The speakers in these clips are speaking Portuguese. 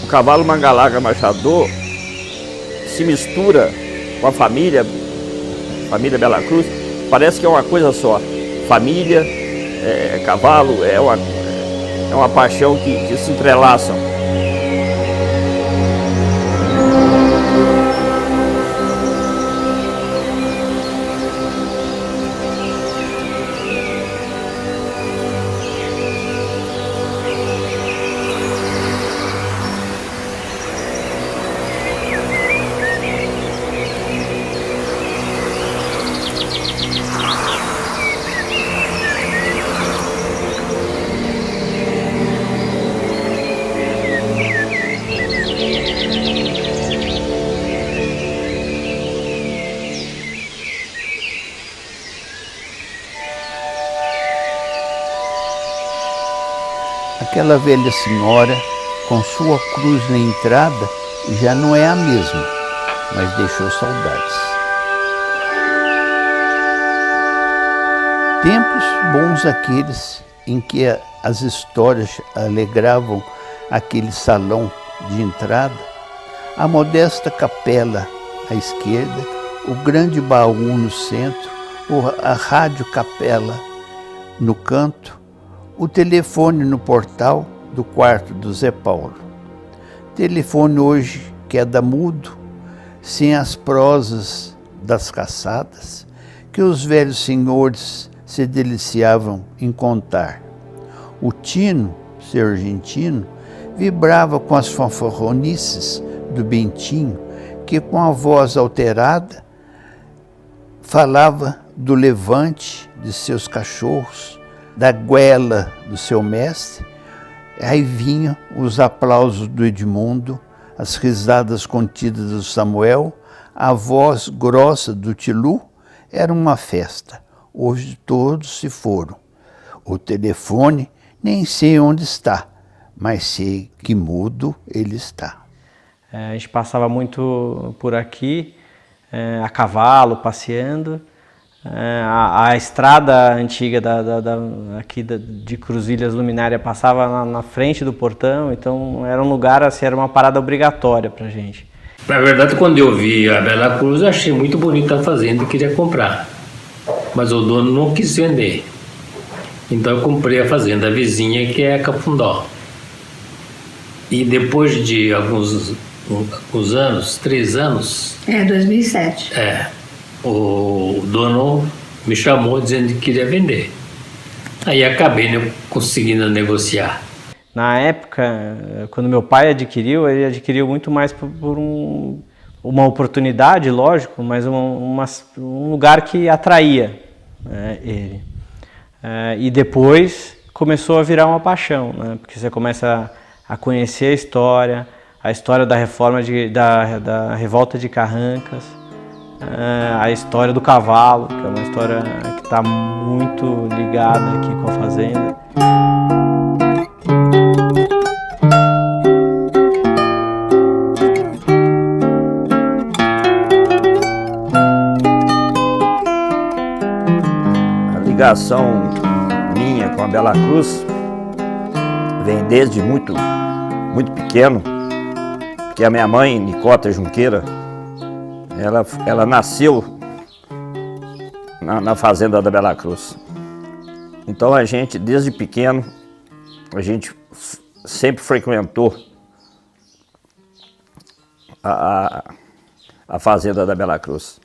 cavalo Mangalaga Machador se mistura com a família Bela Cruz, parece que é uma coisa só. Família, cavalo, é uma paixão que se entrelaçam. Aquela velha senhora, com sua cruz na entrada, já não é a mesma, mas deixou saudades. Tempos bons aqueles em que as histórias alegravam aquele salão de entrada, a modesta capela à esquerda, o grande baú no centro, a rádio capela no canto, o telefone no portal do quarto do Zé Paulo. Telefone hoje queda mudo, sem as prosas das caçadas, que os velhos senhores se deliciavam em contar. O tino, seu argentino, vibrava com as fanfarronices do Bentinho, que com a voz alterada falava do levante de seus cachorros, da goela do seu mestre. Aí vinham os aplausos do Edmundo, as risadas contidas do Samuel, a voz grossa do Tilu. Era uma festa. Hoje todos se foram. O telefone nem sei onde está, mas sei que mudo ele está. A gente passava muito por aqui, a cavalo, passeando. A estrada antiga aqui de Cruzilhas Luminária passava na frente do portão, então era um lugar, assim, era uma parada obrigatória pra gente. Na verdade, quando eu vi a Bela Cruz, eu achei muito bonita a fazenda e queria comprar, mas o dono não quis vender. Então eu comprei a fazenda vizinha, que é a Cafundó. E depois de alguns anos, 3 anos... 2007. O dono me chamou dizendo que queria vender. Aí acabei conseguindo negociar. Na época, quando meu pai adquiriu, ele adquiriu muito mais por uma oportunidade, lógico, mas um lugar que atraía ele. E depois começou a virar uma paixão, né? Porque você começa a conhecer a história da reforma da revolta de Carrancas, a história do cavalo, que é uma história que está muito ligada aqui com a fazenda. A ligação minha com a Bela Cruz vem desde muito pequeno, porque a minha mãe, Nicota Junqueira, ela nasceu na fazenda da Bela Cruz. Então a gente, desde pequeno, a gente sempre frequentou a fazenda da Bela Cruz.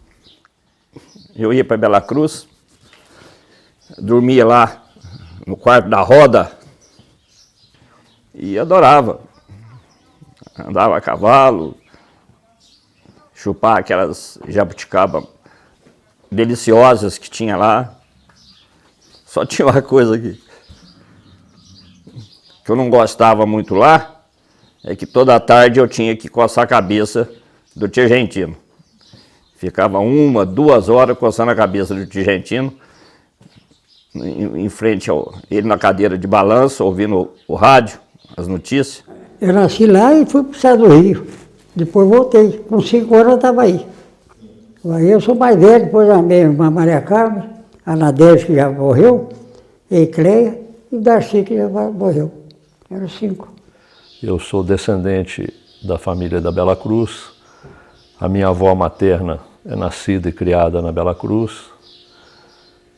Eu ia para Bela Cruz, dormia lá no quarto da roda e adorava. Andava a cavalo, chupar aquelas jabuticaba deliciosas que tinha lá. Só tinha uma coisa que eu não gostava muito lá, é que toda tarde eu tinha que coçar a cabeça do tio Argentino. Ficava 1, 2 horas coçando a cabeça do tio Argentino, em frente ele na cadeira de balanço, ouvindo o rádio, as notícias. Eu nasci lá e fui para o estado do Rio. Depois voltei. Com 5 anos eu estava aí. Aí eu sou mais velho, depois a minha irmã Maria Carmen, a Nadege, que já morreu, e Cleia, e o Darcy, que já morreu. Eram 5. Eu sou descendente da família da Bela Cruz. A minha avó materna é nascida e criada na Bela Cruz,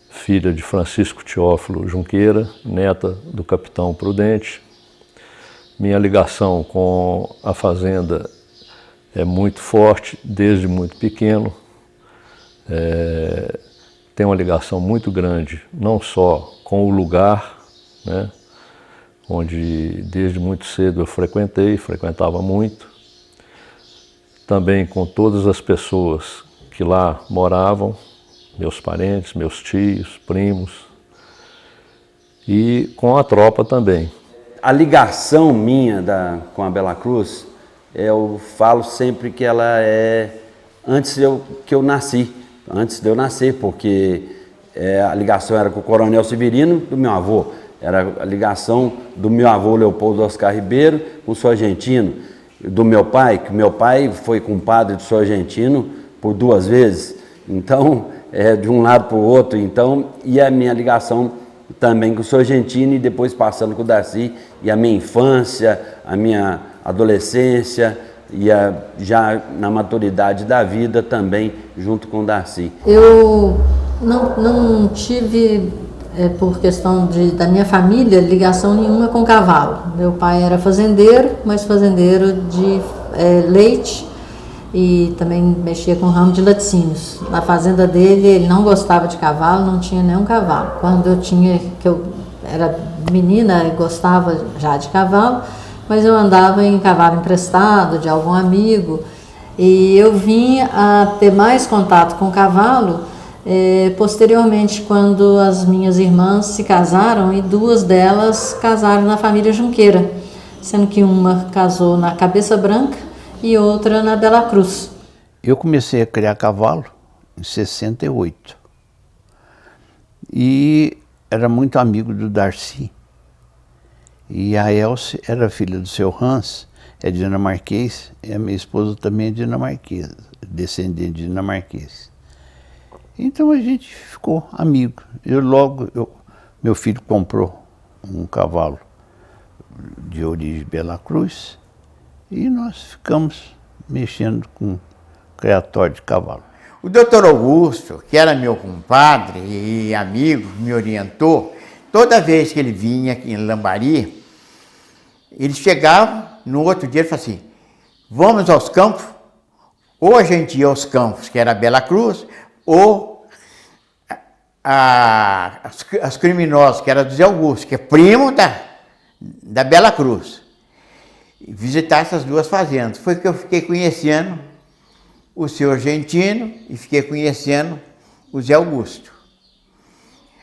filha de Francisco Teófilo Junqueira, neta do capitão Prudente. Minha ligação com a fazenda é muito forte, desde muito pequeno. Tenho uma ligação muito grande, não só com o lugar, né, onde desde muito cedo eu frequentava muito, também com todas as pessoas que lá moravam, meus parentes, meus tios, primos, e com a tropa também. A ligação minha com a Bela Cruz, eu falo sempre que ela é antes que eu nasci, antes de eu nascer, porque a ligação era com o Coronel Severino, do meu avô, era a ligação do meu avô Leopoldo Oscar Ribeiro com o Sargentino, do meu pai, que meu pai foi compadre do Sargentino por 2 vezes, então, de um lado para o outro, então, e a minha ligação também com o Sargentino e depois passando com o Darcy, e a minha infância, a minha adolescência e já na maturidade da vida também junto com o Darcy. Eu não tive, por questão da minha família, ligação nenhuma com cavalo. Meu pai era fazendeiro, mas fazendeiro de leite e também mexia com ramo de laticínios. Na fazenda dele, ele não gostava de cavalo, não tinha nenhum cavalo. Quando eu era menina e gostava já de cavalo, mas eu andava em cavalo emprestado de algum amigo, e eu vim a ter mais contato com o cavalo posteriormente, quando as minhas irmãs se casaram, e 2 delas casaram na família Junqueira, sendo que uma casou na Cabeça Branca e outra na Bela Cruz. Eu comecei a criar cavalo em 68 e era muito amigo do Darcy. E a Elce era filha do seu Hans, é dinamarquês, e a minha esposa também é dinamarquesa, descendente de dinamarquês. Então a gente ficou amigo. Meu filho comprou um cavalo de origem Bela Cruz e nós ficamos mexendo com criatório de cavalo. O doutor Augusto, que era meu compadre e amigo, me orientou. Toda vez que ele vinha aqui em Lambari, ele chegava, no outro dia ele falava assim, vamos aos campos, ou a gente ia aos campos, que era Bela Cruz, ou as criminosas, que era do Zé Augusto, que é primo da Bela Cruz. E visitar essas 2 fazendas. Foi que eu fiquei conhecendo o seu Argentino e fiquei conhecendo o Zé Augusto.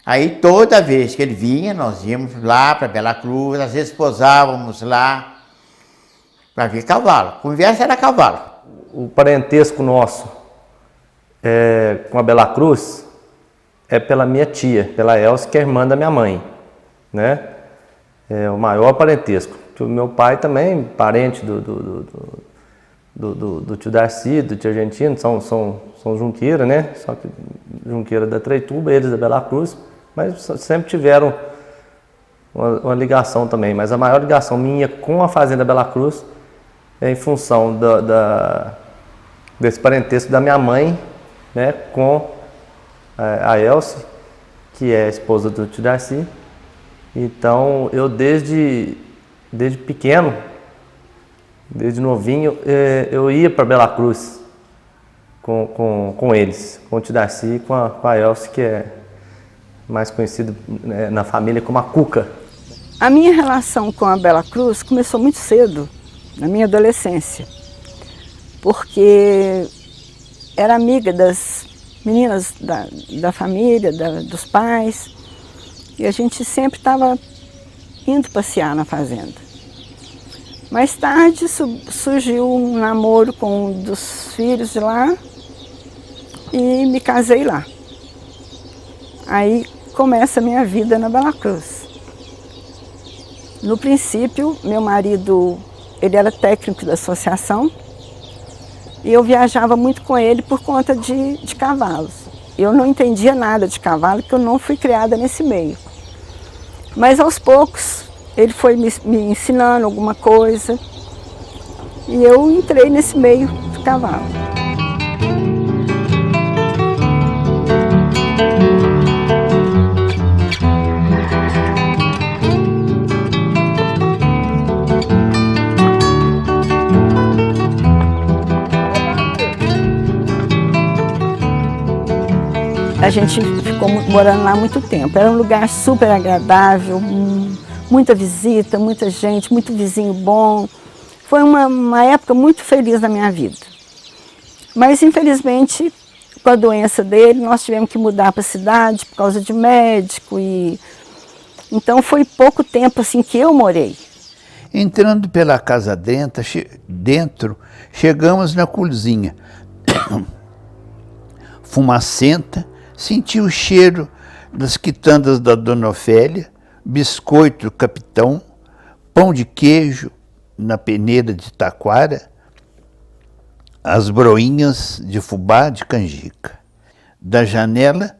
Aí toda vez que ele vinha, nós íamos lá para Bela Cruz, às vezes posávamos lá para ver cavalo. Conversa era cavalo. O parentesco nosso com a Bela Cruz é pela minha tia, pela Elce, que é irmã da minha mãe, né? É o maior parentesco. O meu pai também, parente do tio Darcy, do tio Argentino, são Junqueira, né? Só que Junqueira da Treituba, eles da Bela Cruz, mas sempre tiveram uma ligação também. Mas a maior ligação minha com a fazenda Bela Cruz é em função desse parentesco da minha mãe, né, com a Elce, que é a esposa do tio Darcy. Então, eu desde pequeno, desde novinho, eu ia para Bela Cruz com eles, com o tio Darcy e com a Elce, que é mais conhecido na família como a Cuca. A minha relação com a Bela Cruz começou muito cedo, na minha adolescência, porque era amiga das meninas da família, dos pais, e a gente sempre estava indo passear na fazenda. Mais tarde surgiu um namoro com um dos filhos de lá e me casei lá. Aí começa a minha vida na Bela Cruz. No princípio, meu marido, ele era técnico da associação e eu viajava muito com ele por conta de cavalos. Eu não entendia nada de cavalo, porque eu não fui criada nesse meio. Mas aos poucos ele foi me ensinando alguma coisa e eu entrei nesse meio do cavalo. A gente ficou morando lá muito tempo. Era um lugar super agradável, muita visita, muita gente, muito vizinho bom. Foi uma época muito feliz na minha vida. Mas, infelizmente, com a doença dele, nós tivemos que mudar para a cidade por causa de médico. Então, foi pouco tempo assim que eu morei. Entrando pela casa dentro, chegamos na cozinha. Fumacenta, senti o cheiro das quitandas da Dona Ofélia, biscoito do capitão, pão de queijo na peneira de taquara, as broinhas de fubá de canjica. Da janela,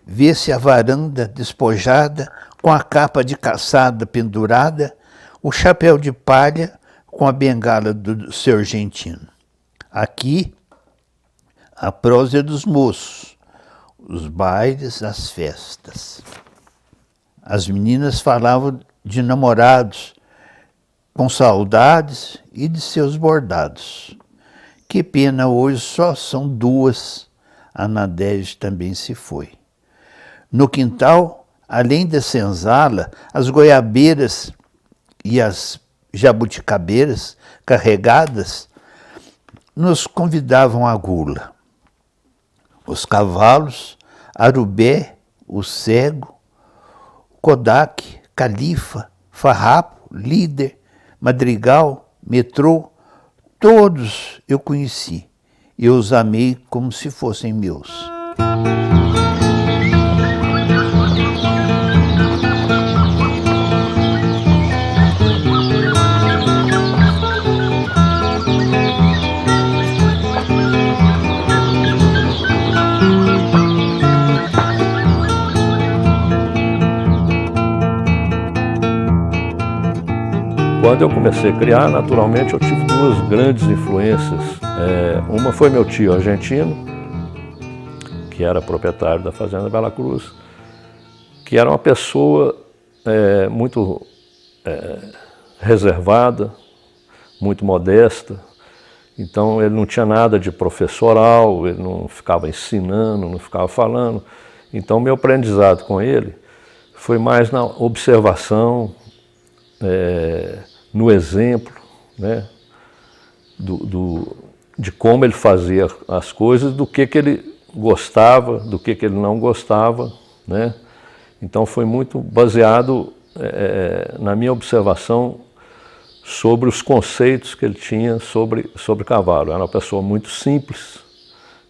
vê-se a varanda despojada, com a capa de caçada pendurada, o chapéu de palha com a bengala do seu argentino. Aqui, a prosa dos moços, os bailes, as festas. As meninas falavam de namorados, com saudades e de seus bordados. Que pena, hoje só são duas, a Nadege também se foi. No quintal, além da senzala, as goiabeiras e as jabuticabeiras carregadas nos convidavam à gula. Os cavalos, Arubé, o Cego, Kodak, Califa, Farrapo, Líder, Madrigal, Metrô, todos eu conheci e os amei como se fossem meus. Quando eu comecei a criar, naturalmente, eu tive duas grandes influências. Uma foi meu tio argentino, que era proprietário da Fazenda Bela Cruz, que era uma pessoa muito reservada, muito modesta. Então, ele não tinha nada de professoral, ele não ficava ensinando, não ficava falando. Então, meu aprendizado com ele foi mais na observação, no exemplo, né, de como ele fazia as coisas, do que ele gostava, do que ele não gostava, né? Então foi muito baseado na minha observação sobre os conceitos que ele tinha sobre cavalo. Era uma pessoa muito simples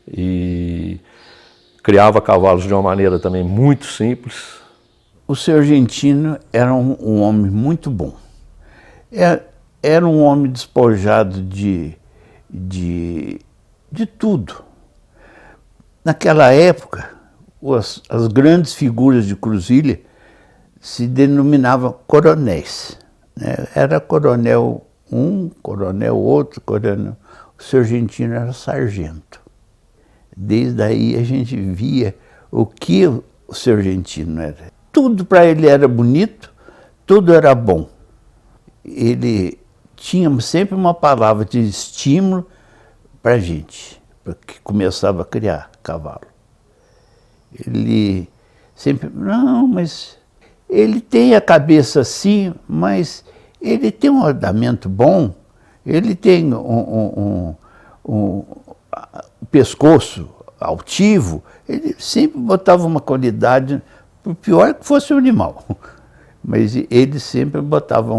e criava cavalos de uma maneira também muito simples. O seu argentino era um homem muito bom. Era um homem despojado de tudo. Naquela época, as grandes figuras de Cruzilha se denominavam coronéis, né? Era coronel um, coronel outro, coronel... O seu argentino era sargento. Desde aí a gente via o que o seu argentino era. Tudo para ele era bonito, tudo era bom. Ele tinha sempre uma palavra de estímulo para a gente, que começava a criar cavalo. Ele sempre, não, mas ele tem a cabeça assim, mas ele tem um andamento bom, ele tem um pescoço altivo, ele sempre botava uma qualidade, por pior que fosse o animal, mas ele sempre botava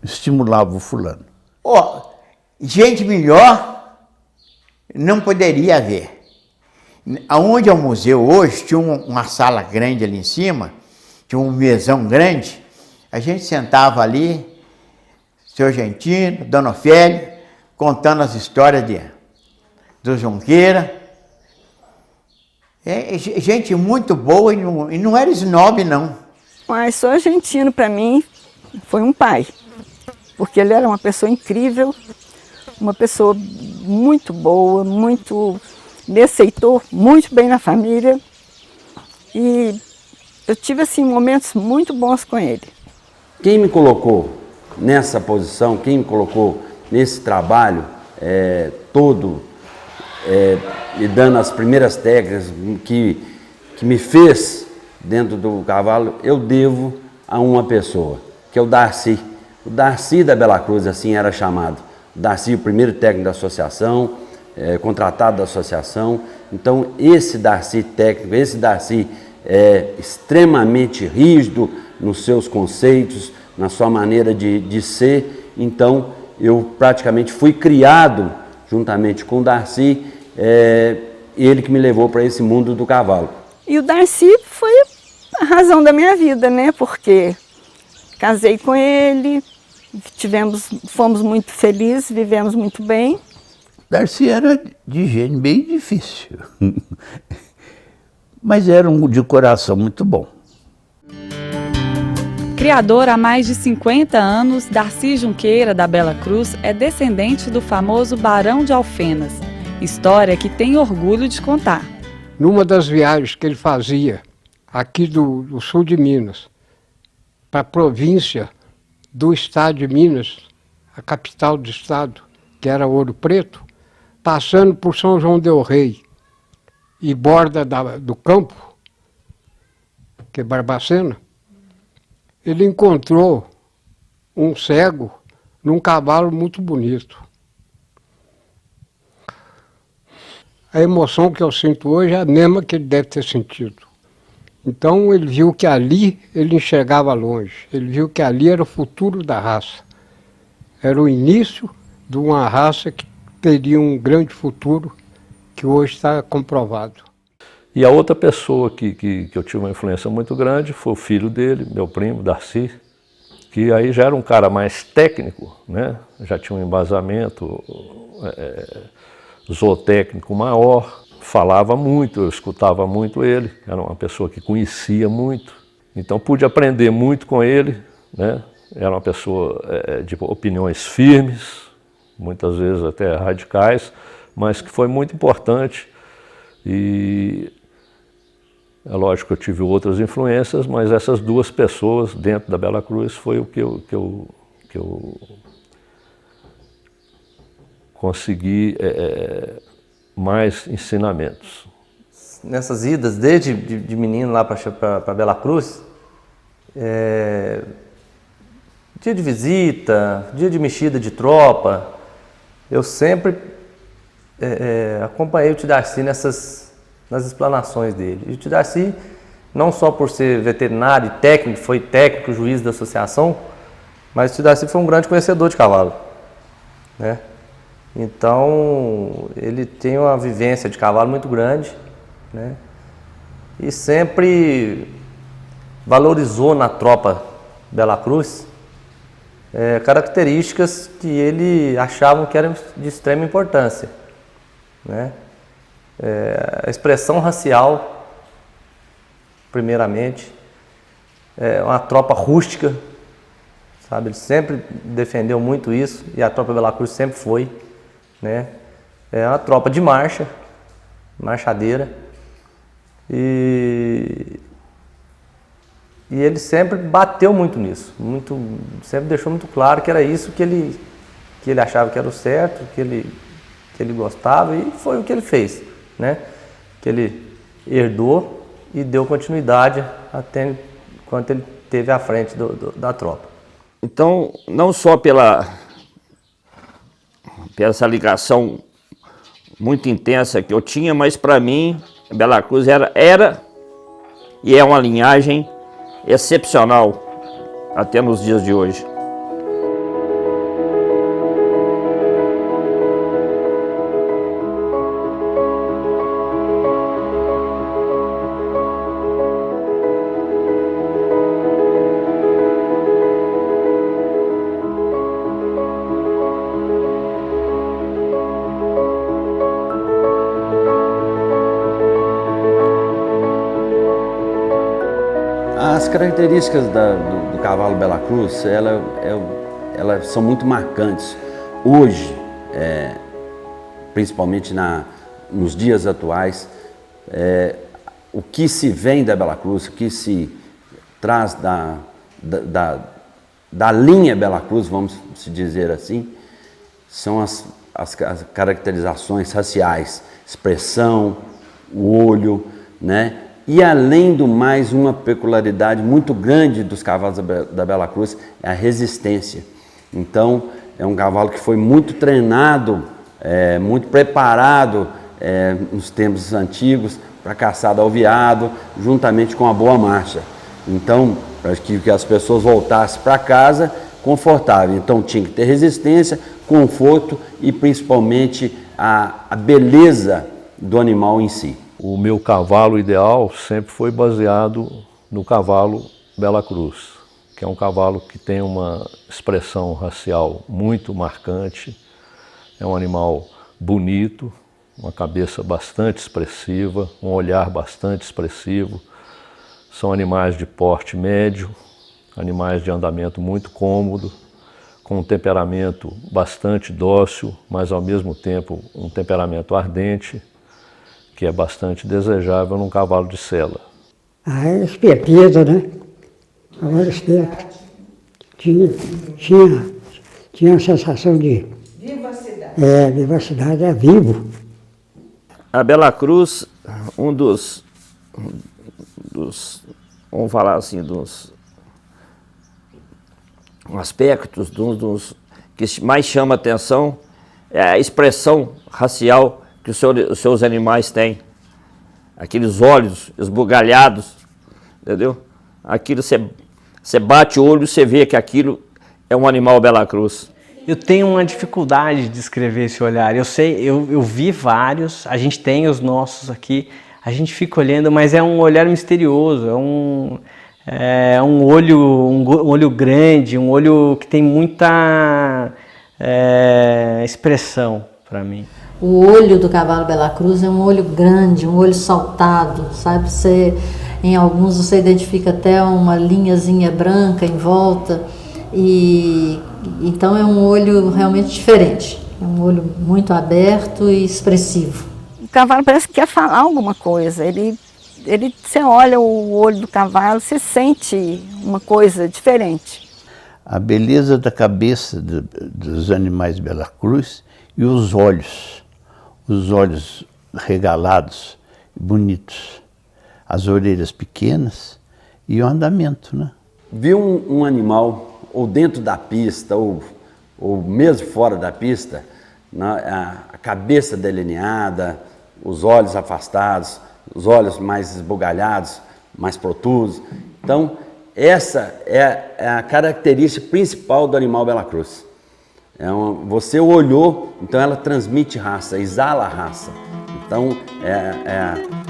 estimulava o fulano. Gente melhor não poderia haver. Aonde é o museu hoje, tinha uma sala grande ali em cima, tinha um mesão grande, a gente sentava ali, seu Argentino, Dona Ofélia, contando as histórias do Junqueira. Gente muito boa e não era snob, não. Mas seu Argentino, para mim, foi um pai, porque ele era uma pessoa incrível, uma pessoa muito boa, me aceitou muito bem na família e eu tive assim momentos muito bons com ele. Quem me colocou nessa posição, quem me colocou nesse trabalho todo, me dando as primeiras técnicas que me fez dentro do cavalo, eu devo a uma pessoa, que é o Darcy. O Darcy da Bela Cruz, assim era chamado. O Darcy, o primeiro técnico da associação, contratado da associação. Então, esse Darcy técnico, esse Darcy extremamente rígido nos seus conceitos, na sua maneira de ser. Então, eu praticamente fui criado juntamente com o Darcy, ele que me levou para esse mundo do cavalo. E o Darcy foi a razão da minha vida, né? Porque casei com ele, fomos muito felizes, vivemos muito bem. Darcy era de gênio bem difícil, mas era um de coração muito bom. Criador há mais de 50 anos, Darcy Junqueira, da Bela Cruz, é descendente do famoso Barão de Alfenas, história que tem orgulho de contar. Numa das viagens que ele fazia aqui do sul de Minas, para a província do estado de Minas, a capital do estado, que era Ouro Preto, passando por São João del Rei e Borda do Campo, que é Barbacena, ele encontrou um cego num cavalo muito bonito. A emoção que eu sinto hoje é a mesma que ele deve ter sentido. Então ele viu que ali ele enxergava longe, ele viu que ali era o futuro da raça. Era o início de uma raça que teria um grande futuro, que hoje está comprovado. E a outra pessoa que eu tive uma influência muito grande foi o filho dele, meu primo, Darcy, que aí já era um cara mais técnico, né? Já tinha um embasamento zootécnico maior, falava muito, eu escutava muito ele, era uma pessoa que conhecia muito, então pude aprender muito com ele, né? Era uma pessoa de opiniões firmes, muitas vezes até radicais, mas que foi muito importante. E é lógico que eu tive outras influências, mas essas duas pessoas dentro da Bela Cruz foi o que eu consegui mais ensinamentos. Nessas idas, desde de menino lá para Bela Cruz, dia de visita, dia de mexida de tropa, eu sempre acompanhei o tio Darcy nas explanações dele. E o tio Darcy, não só por ser veterinário e técnico, foi técnico, juiz da associação, mas o tio Darcy foi um grande conhecedor de cavalo, né? Então, ele tem uma vivência de cavalo muito grande, né? E sempre valorizou na tropa Bela Cruz características que ele achava que eram de extrema importância, né? A expressão racial, primeiramente, uma tropa rústica, sabe? Ele sempre defendeu muito isso e a tropa Bela Cruz sempre foi, né? É uma tropa de marcha, marchadeira, e ele sempre bateu muito nisso, sempre deixou muito claro que era isso que ele achava que era o certo, que ele gostava, e foi o que ele fez, né? Que ele herdou e deu continuidade até enquanto ele esteve à frente da tropa. Então, não só pela essa ligação muito intensa que eu tinha, mas para mim, Bela Cruz era e é uma linhagem excepcional até nos dias de hoje. As características do cavalo Bela Cruz, elas são muito marcantes. Hoje, principalmente nos dias atuais, o que se vem da Bela Cruz, o que se traz da linha Bela Cruz, vamos se dizer assim, são as caracterizações raciais, expressão, o olho, né? E além do mais, uma peculiaridade muito grande dos cavalos da Bela Cruz é a resistência. Então, é um cavalo que foi muito treinado, muito preparado nos tempos antigos para caçada ao veado, juntamente com a boa marcha. Então, para que as pessoas voltassem para casa confortável. Então, tinha que ter resistência, conforto e principalmente a beleza do animal em si. O meu cavalo ideal sempre foi baseado no cavalo Bela Cruz, que é um cavalo que tem uma expressão racial muito marcante, é um animal bonito, uma cabeça bastante expressiva, um olhar bastante expressivo. São animais de porte médio, animais de andamento muito cômodo, com um temperamento bastante dócil, mas ao mesmo tempo um temperamento ardente, que é bastante desejável num cavalo de sela. É esperteza, né? Cavalo esperto. Tinha a sensação de... Vivacidade. Vivacidade, é vivo. A Bela Cruz, um dos vamos falar assim, dos aspectos, dos que mais chama a atenção é a expressão racial que os seus animais têm. Aqueles olhos esbugalhados, entendeu? Aquilo, você bate o olho e você vê que aquilo é um animal Bela Cruz. Eu tenho uma dificuldade de descrever esse olhar. Eu sei, eu vi vários, a gente tem os nossos aqui, a gente fica olhando, mas é um olhar misterioso, é um olho grande, um olho que tem muita expressão para mim. O olho do cavalo Bela Cruz é um olho grande, um olho saltado, sabe? Em alguns você identifica até uma linhazinha branca em volta. Então é um olho realmente diferente, é um olho muito aberto e expressivo. O cavalo parece que quer falar alguma coisa, você olha o olho do cavalo, você sente uma coisa diferente. A beleza da cabeça dos animais Bela Cruz e os olhos regalados, bonitos, as orelhas pequenas e o andamento, né? Ver um animal ou dentro da pista, ou mesmo fora da pista, a cabeça delineada, os olhos afastados, os olhos mais esbugalhados, mais protusos. Então, essa é a característica principal do animal Bela Cruz. Você olhou, então ela transmite raça, exala raça. Então,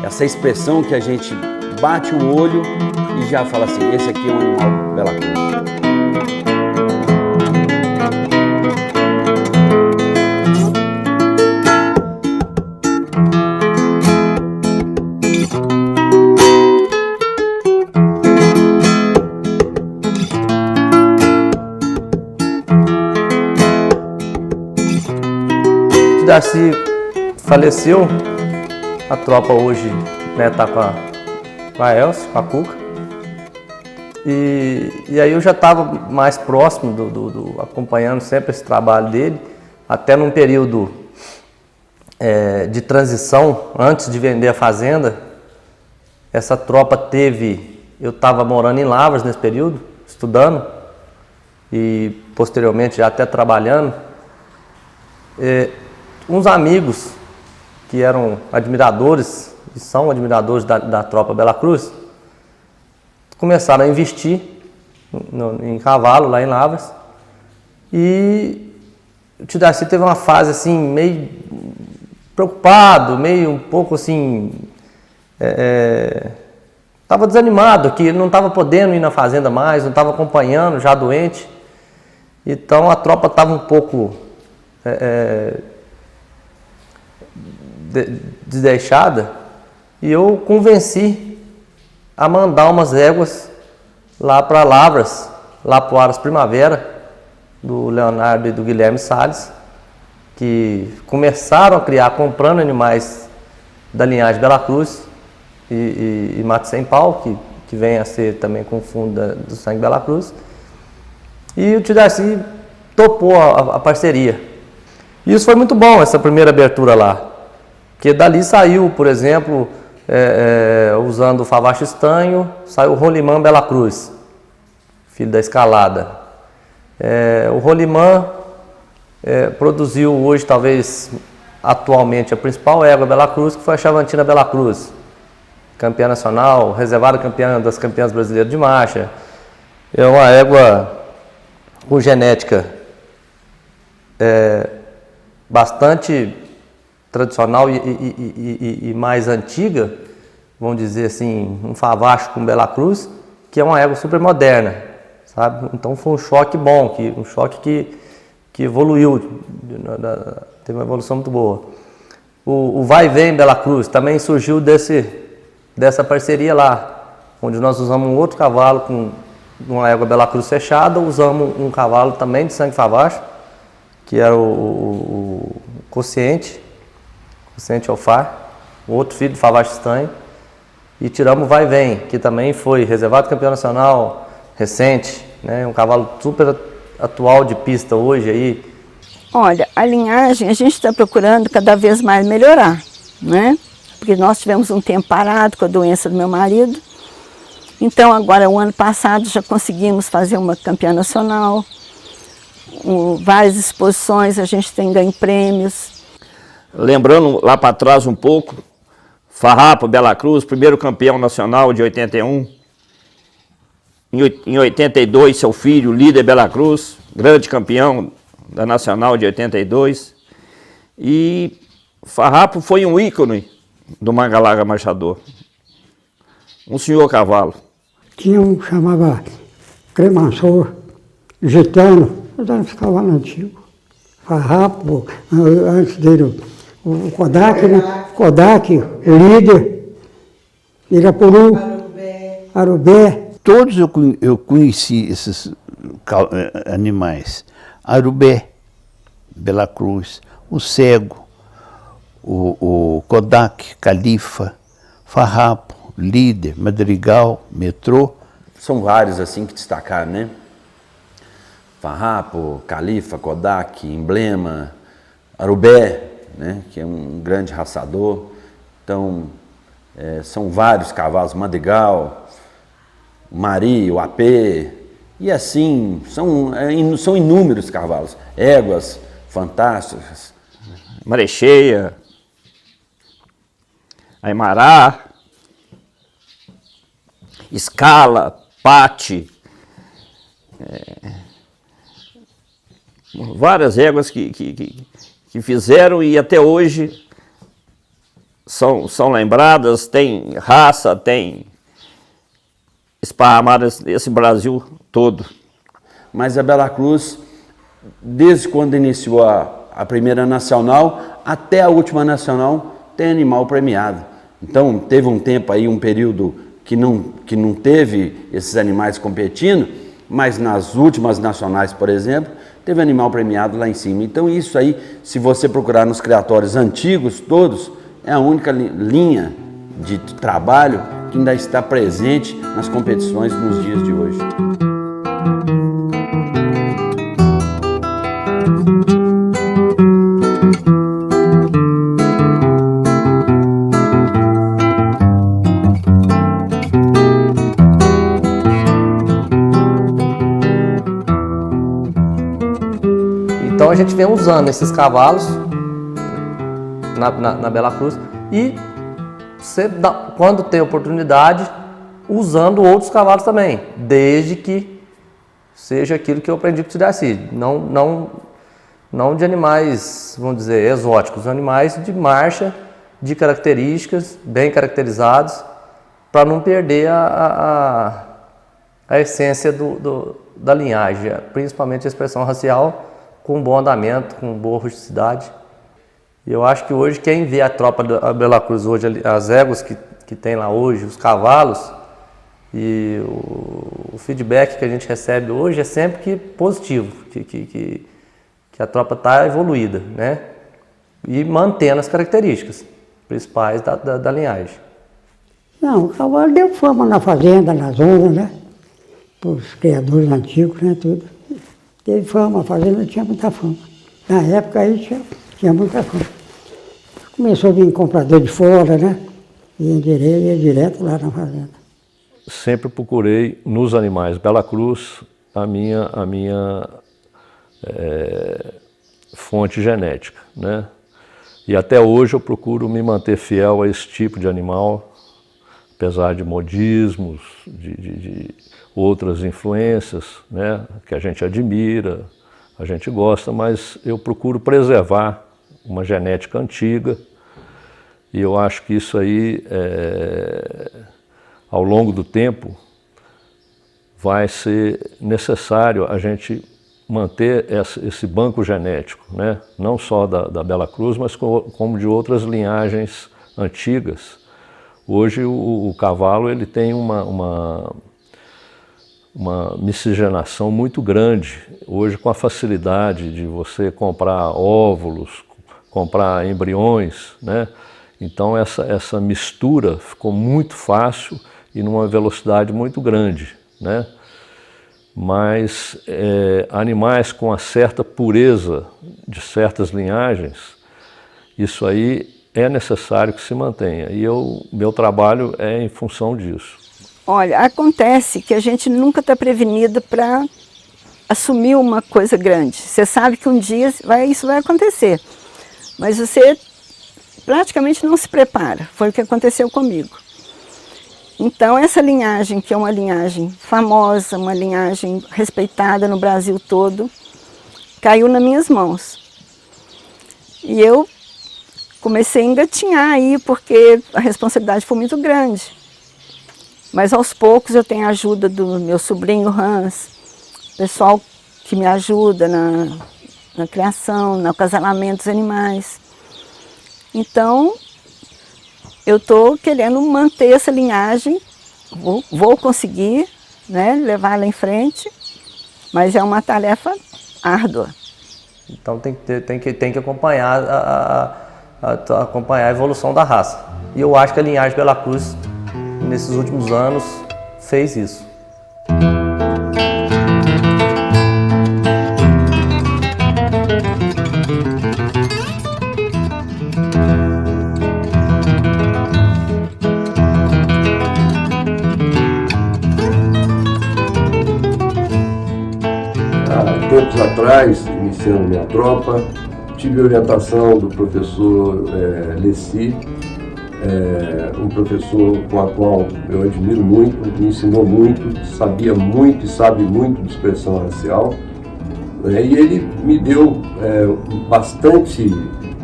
essa expressão que a gente bate o olho e já fala assim, esse aqui é um animal Bela Cruz. Darcy faleceu, a tropa hoje está com a Elsa, com a Cuca. E aí eu já estava mais próximo acompanhando sempre esse trabalho dele, até num período de transição, antes de vender a fazenda. Essa tropa eu estava morando em Lavras nesse período, estudando, e posteriormente já até trabalhando. Uns amigos que eram admiradores, e são admiradores da tropa Bela Cruz, começaram a investir em cavalo lá em Lavras. E o tio Darcy teve uma fase assim, meio preocupado, meio um pouco assim, estava desanimado, que ele não estava podendo ir na fazenda mais, não estava acompanhando, já doente. Então a tropa estava um pouco desleixada, e eu convenci a mandar umas éguas lá para Lavras, lá para o Aras Primavera, do Leonardo e do Guilherme Salles, que começaram a criar comprando animais da linhagem Bela Cruz e Mato Sem Pau, que vem a ser também com o fundo do sangue Bela Cruz. E o tio Darcy topou a parceria. E isso foi muito bom, essa primeira abertura lá. Porque dali saiu, por exemplo, usando o Favacho Estanho, saiu o Rolimã Bela Cruz, filho da escalada. O Rolimã produziu hoje, talvez atualmente, a principal égua Bela Cruz, que foi a Chavantina Bela Cruz, campeã nacional, reservada campeã das campeãs brasileiras de marcha. É uma égua com genética bastante tradicional e mais antiga, vamos dizer assim, um Favacho com Bela Cruz, que é uma égua super moderna, sabe? Então foi um choque bom, um choque que evoluiu, teve uma evolução muito boa. O Vai e Vem Bela Cruz também surgiu dessa parceria lá, onde nós usamos um outro cavalo com uma égua Bela Cruz fechada, usamos um cavalo também de sangue Favacho, que era o Consciente Alfar, outro filho de Favacho Estanho, e tiramos o Vai e Vem, que também foi reservado campeão nacional recente, né? Um cavalo super atual de pista hoje aí. Olha, a linhagem a gente está procurando cada vez mais melhorar, né? Porque nós tivemos um tempo parado com a doença do meu marido. Então agora, o ano passado, já conseguimos fazer uma campeã nacional, várias exposições, a gente tem ganho prêmios. Lembrando lá para trás um pouco, Farrapo Bela Cruz, primeiro campeão nacional de 81. Em 82, seu filho, Líder Bela Cruz, grande campeão da Nacional de 82. E Farrapo foi um ícone do Mangalaga Marchador. Um senhor cavalo. Tinha um que chamava Cremansor, Gitano, mas era esse cavalo antigo. Farrapo, antes dele o Kodak, né? Kodak, o Líder, Irapuru, Arubé. Todos eu conheci esses animais. Arubé, Bela Cruz, o Cego, o Kodak, Califa, Farrapo, Líder, Madrigal, Metrô. São vários assim que destacaram, né? Farrapo, Califa, Kodak, Emblema, Arubé, né? Que é um grande raçador. Então, são vários cavalos, Madrigal, Mari, o AP, e assim, são inúmeros cavalos, éguas fantásticas. Marecheia, Aimará, Escala, Pate, várias éguas que fizeram e até hoje são lembradas, tem raça, tem esparramadas nesse Brasil todo. Mas a Bela Cruz, desde quando iniciou a primeira nacional até a última nacional, tem animal premiado. Então teve um tempo aí, um período que não teve esses animais competindo, mas nas últimas nacionais, por exemplo, teve animal premiado lá em cima. Então isso aí, se você procurar nos criatórios antigos todos, é a única linha de trabalho que ainda está presente nas competições nos dias de hoje. Então a gente vem usando esses cavalos na Bela Cruz e quando tem oportunidade, usando outros cavalos também, desde que seja aquilo que eu aprendi com o tio Darcy, não de animais, vamos dizer, exóticos, animais de marcha, de características, bem caracterizados, para não perder a essência da linhagem, principalmente a expressão racial, com bom andamento, com boa rusticidade. E eu acho que hoje quem vê a tropa da Bela Cruz hoje, as éguas que tem lá hoje, os cavalos, E o feedback que a gente recebe hoje é sempre que positivo, que a tropa está evoluída, né? E mantendo as características principais da linhagem. Não, o cavalo deu fama na fazenda, na zona, né? Para os criadores antigos, né? Tudo. Teve fama, a fazenda tinha muita fama. Na época aí tinha muita fama. Começou a vir comprador de fora, né? Ia direto lá na fazenda. Sempre procurei nos animais Bela Cruz a minha fonte genética, né? E até hoje eu procuro me manter fiel a esse tipo de animal, apesar de modismos, de outras influências, né? Que a gente admira, a gente gosta, mas eu procuro preservar uma genética antiga e eu acho que isso aí ao longo do tempo, vai ser necessário a gente manter esse banco genético, né? Não só da Bela Cruz, mas como de outras linhagens antigas. Hoje o cavalo ele tem uma miscigenação muito grande. Hoje, com a facilidade de você comprar óvulos, comprar embriões, né? Então essa mistura ficou muito fácil e numa velocidade muito grande, né? Mas animais com uma certa pureza de certas linhagens, isso aí é necessário que se mantenha. E meu trabalho é em função disso. Olha, acontece que a gente nunca está prevenido para assumir uma coisa grande. Você sabe que um dia isso vai acontecer, mas você praticamente não se prepara. Foi o que aconteceu comigo. Então, essa linhagem, que é uma linhagem famosa, uma linhagem respeitada no Brasil todo, caiu nas minhas mãos. E eu comecei a engatinhar aí, porque a responsabilidade foi muito grande. Mas aos poucos eu tenho a ajuda do meu sobrinho Hans, pessoal que me ajuda na criação, no acasalamento dos animais. Então, eu estou querendo manter essa linhagem, vou conseguir, né, levá-la em frente, mas é uma tarefa árdua. Então tem que acompanhar acompanhar a evolução da raça. E eu acho que a linhagem Bela Cruz, nesses últimos anos, fez isso. Tempos atrás, iniciando minha tropa, tive a orientação do professor Leci, um professor com o qual eu admiro muito, me ensinou muito, sabia muito e sabe muito de expressão racial, e ele me deu bastante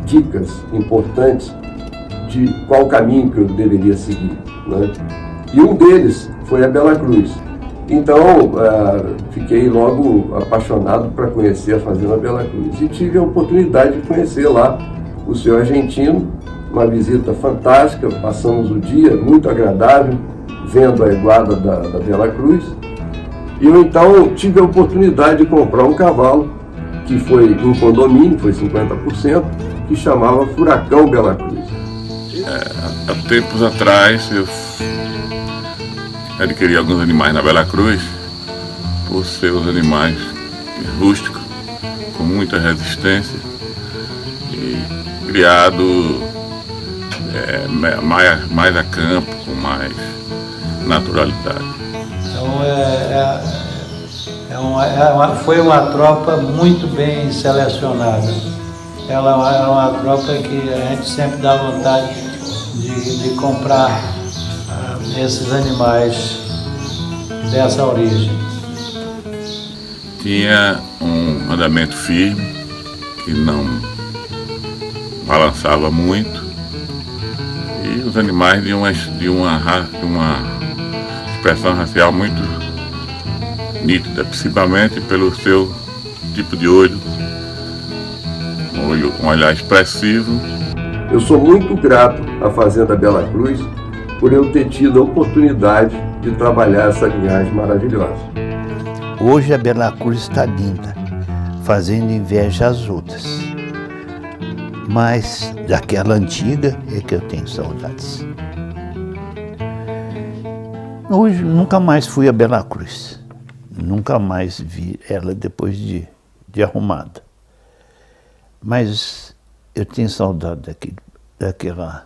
dicas importantes de qual caminho que eu deveria seguir, né? E um deles foi a Bela Cruz. Então, fiquei logo apaixonado para conhecer a Fazenda Bela Cruz e tive a oportunidade de conhecer lá o seu argentino, uma visita fantástica, passamos o dia muito agradável vendo a iguada da Bela Cruz e eu então tive a oportunidade de comprar um cavalo que foi um condomínio, foi 50%, que chamava Furacão Bela Cruz. Há tempos atrás eu adquiri alguns animais na Bela Cruz, por ser os animais rústicos, com muita resistência e criado mais a campo, com mais naturalidade. Então foi uma tropa muito bem selecionada. Ela é uma tropa que a gente sempre dá vontade de comprar esses animais dessa origem. Tinha um andamento firme, que não balançava muito, e os animais de uma expressão racial muito nítida, principalmente pelo seu tipo de olho, um olhar expressivo. Eu sou muito grato à Fazenda Bela Cruz por eu ter tido a oportunidade de trabalhar essa linhagem maravilhosa. Hoje a Bela Cruz está linda, fazendo inveja às outras. Mas daquela antiga é que eu tenho saudades. Hoje nunca mais fui a Bela Cruz. Nunca mais vi ela depois de arrumada. Mas eu tenho saudade daquela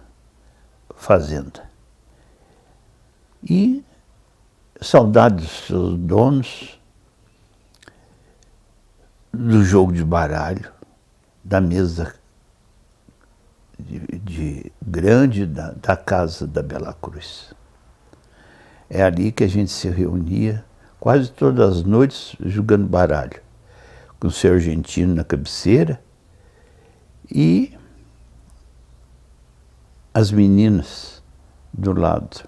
fazenda. E saudade dos seus donos, do jogo de baralho, da mesa grande da casa da Bela Cruz. É ali que a gente se reunia quase todas as noites jogando baralho, com o seu argentino na cabeceira e as meninas do lado.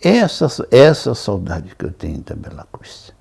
Essa saudade que eu tenho da Bela Cruz.